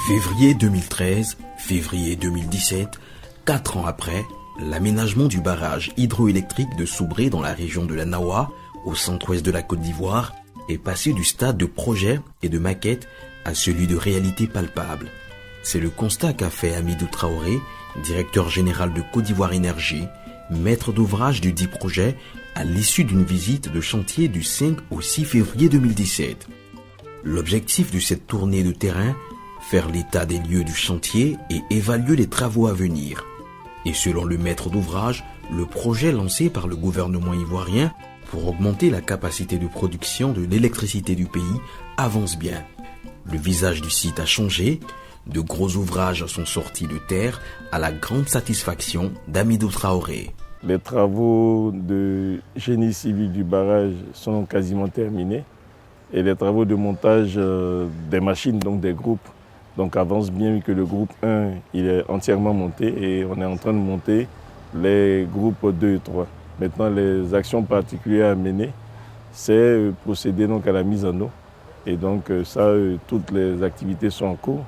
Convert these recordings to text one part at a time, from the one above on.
Février 2013, février 2017, 4 ans après, l'aménagement du barrage hydroélectrique de Soubré dans la région de la Nawa, au centre-ouest de la Côte d'Ivoire, est passé du stade de projet et de maquette à celui de réalité palpable. C'est le constat qu'a fait Hamidou Traoré, directeur général de Côte d'Ivoire Énergie, maître d'ouvrage du dit projet, à l'issue d'une visite de chantier du 5 au 6 février 2017. L'objectif de cette tournée de terrain, faire l'état des lieux du chantier et évaluer les travaux à venir. Et selon le maître d'ouvrage, le projet lancé par le gouvernement ivoirien pour augmenter la capacité de production de l'électricité du pays avance bien. Le visage du site a changé, de gros ouvrages sont sortis de terre à la grande satisfaction d'Hamidou Traoré. Les travaux de génie civil du barrage sont quasiment terminés et les travaux de montage des machines, donc des groupes, avancent bien vu que le groupe 1 il est entièrement monté et on est en train de monter les groupes 2 et 3. Maintenant, les actions particulières à mener, c'est procéder donc à la mise en eau. Et donc ça, toutes les activités sont en cours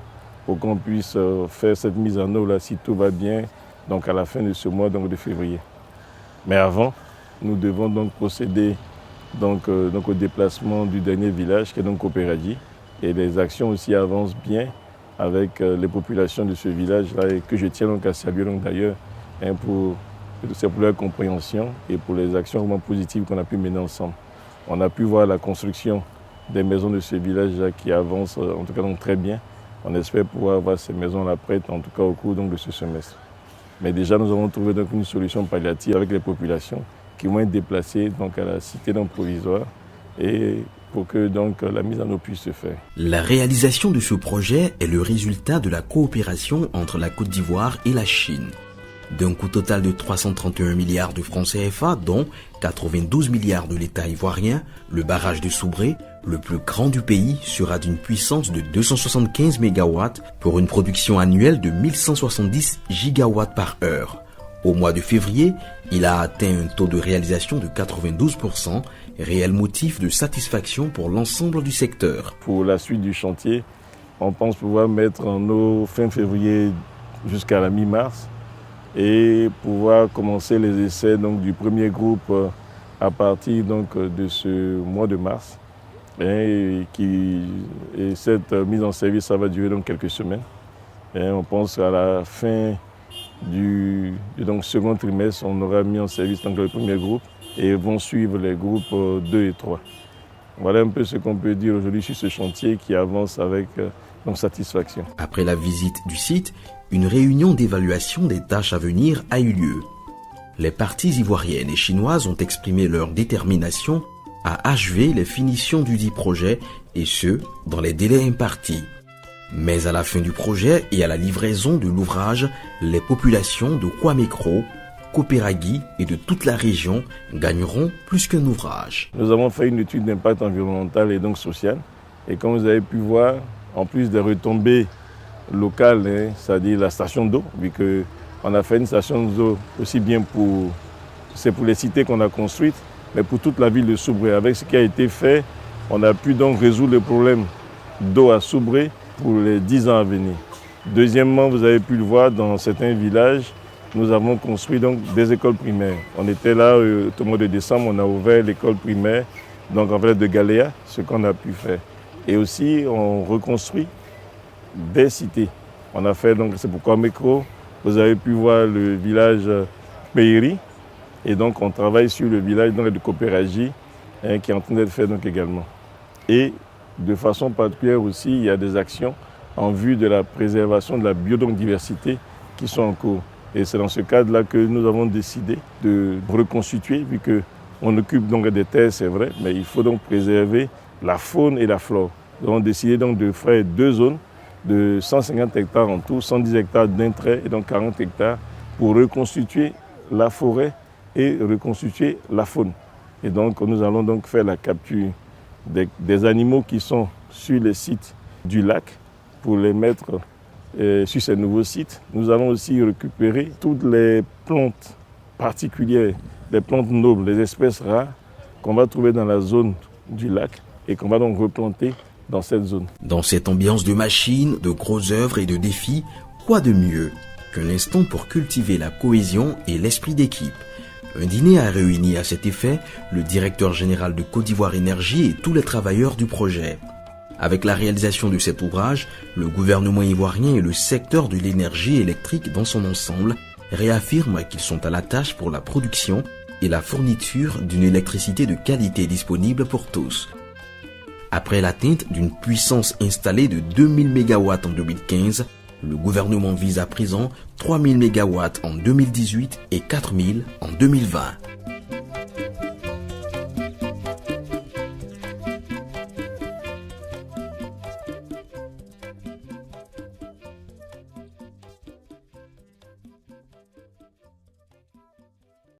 pour qu'on puisse faire cette mise en eau là si tout va bien, donc à la fin de ce mois donc de février. Mais avant, nous devons donc procéder au déplacement du dernier village qui est donc Kopéradji. Et les actions aussi avancent bien avec les populations de ce village-là et que je tiens donc à saluer d'ailleurs pour leur compréhension et pour les actions vraiment positives qu'on a pu mener ensemble. On a pu voir la construction des maisons de ce village-là qui avancent en tout cas donc très bien. On espère pouvoir voir ces maisons-là prêtes en tout cas au cours de ce semestre. Mais déjà nous avons trouvé donc une solution palliative avec les populations qui vont être déplacées donc à la cité provisoire et pour que donc la mise en eau puisse se faire. La réalisation de ce projet est le résultat de la coopération entre la Côte d'Ivoire et la Chine. D'un coût total de 331 milliards de francs CFA, dont 92 milliards de l'État ivoirien, le barrage de Soubré, le plus grand du pays, sera d'une puissance de 275 MW pour une production annuelle de 1170 gigawatts par heure. Au mois de février, il a atteint un taux de réalisation de 92%, réel motif de satisfaction pour l'ensemble du secteur. Pour la suite du chantier, on pense pouvoir mettre en eau fin février jusqu'à la mi-mars et pouvoir commencer les essais du premier groupe à partir de ce mois de mars. Et cette mise en service, ça va durer quelques semaines. Et on pense qu'à la fin du second trimestre, on aura mis en service le premier groupe et vont suivre les groupes 2 et 3. Voilà un peu ce qu'on peut dire aujourd'hui sur ce chantier qui avance avec satisfaction. Après la visite du site, une réunion d'évaluation des tâches à venir a eu lieu. Les parties ivoiriennes et chinoises ont exprimé leur détermination à achever les finitions du dit projet et ce, dans les délais impartis. Mais à la fin du projet et à la livraison de l'ouvrage, les populations de Kwamekro, Kopéradji et de toute la région gagneront plus qu'un ouvrage. Nous avons fait une étude d'impact environnemental et social. Et comme vous avez pu voir, en plus des retombées locales, c'est-à-dire la station d'eau, vu qu'on a fait une station d'eau aussi bien pour les cités qu'on a construites, mais pour toute la ville de Soubré. Avec ce qui a été fait, on a pu donc résoudre le problème d'eau à Soubré pour les 10 ans à venir. Deuxièmement, vous avez pu le voir dans certains villages, nous avons construit des écoles primaires. On était là au mois de décembre, on a ouvert l'école primaire en fait de Galéa, ce qu'on a pu faire. Et aussi, on reconstruit des cités. On a fait, c'est pourquoi Mécro, vous avez pu voir le village Péiri. Et donc, on travaille sur le village de Kopéradji qui est en train d'être fait également. Et de façon particulière aussi, il y a des actions en vue de la préservation de la biodiversité qui sont en cours. Et c'est dans ce cadre-là que nous avons décidé de reconstituer, vu qu'on occupe des terres, c'est vrai, mais il faut préserver la faune et la flore. Nous avons décidé de faire 2 zones de 150 hectares en tout, 110 hectares d'un trait et 40 hectares pour reconstituer la forêt et reconstituer la faune. Et donc nous allons faire la capture des animaux qui sont sur les sites du lac pour les mettre sur ces nouveaux sites. Nous allons aussi récupérer toutes les plantes particulières, les plantes nobles, les espèces rares qu'on va trouver dans la zone du lac et qu'on va donc replanter dans cette zone. Dans cette ambiance de machines, de grosses œuvres et de défis, quoi de mieux qu'un instant pour cultiver la cohésion et l'esprit d'équipe? Un dîner a réuni à cet effet le directeur général de Côte d'Ivoire Énergie et tous les travailleurs du projet. Avec la réalisation de cet ouvrage, le gouvernement ivoirien et le secteur de l'énergie électrique dans son ensemble réaffirment qu'ils sont à la tâche pour la production et la fourniture d'une électricité de qualité disponible pour tous. Après l'atteinte d'une puissance installée de 2000 MW en 2015, le gouvernement vise à présent 3000 MW en 2018 et 4000 en 2020.